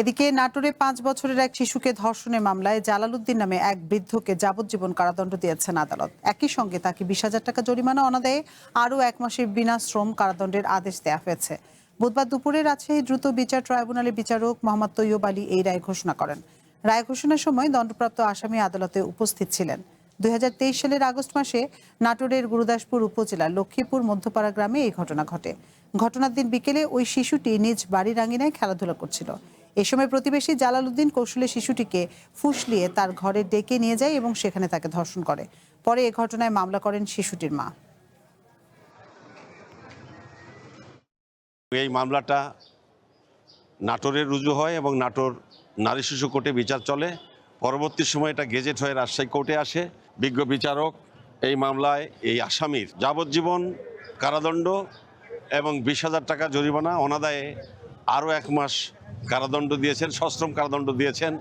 এদিকে নাটোরে ৫ বছরের এক শিশুকে ধর্ষণের মামলায় জালালউদ্দিন নামে এক বৃদ্ধকে যাবজ্জীবন কারাদণ্ড দিয়েছেন আদালত। একই সঙ্গে তাকে ২০,০০০ টাকা জরিমানা অনাদায়ে আরও ১ মাসের বিনাশ্রম কারাদণ্ডের আদেশ দেওয়া হয়েছে। বুধবার দুপুরে রাজশাহী দ্রুত বিচার ট্রাইব্যুনালের বিচারক মোহাম্মদ তৈয়ব আলী এই রায় ঘোষণা করেন। রায় ঘোষণার সময় দণ্ডপ্রাপ্ত আসামি আদালতে উপস্থিত ছিলেন। ২০২৩ সালের আগস্ট মাসে নাটোরের গুরুদাসপুর উপজেলার লক্ষ্মীপুর মধ্যপাড়া গ্রামে এই ঘটনা ঘটে। ঘটনার দিন বিকেলে ওই শিশুটি নিজ বাড়ির আঙিনায় খেলাধুলা করছিল। এ সময় প্রতিবেশী জালালউদ্দিন কৌশলে শিশুটিকে ফুসলিয়ে তার ঘরে ডেকে নিয়ে যায় এবং সেখানে তাকে ধর্ষণ করে। পরে এ ঘটনায় মামলা করেন শিশুটির মা। এই মামলাটা নাটোরে রুজু হয় এবং নাটোর নারী শিশু কোর্টে বিচার চলে। পরবর্তী সময় এটা গেজেট হয়ে রাজশাহী কোর্টে আসে। বিজ্ঞ বিচারক এই মামলায় এই আসামির যাবজ্জীবন কারাদণ্ড এবং ২০,০০০ টাকা জরিমানা অনাদায়ে আরও ১ মাস কারাদণ্ড দিয়েছেন, সশ্রম কারাদণ্ড দিয়েছেন।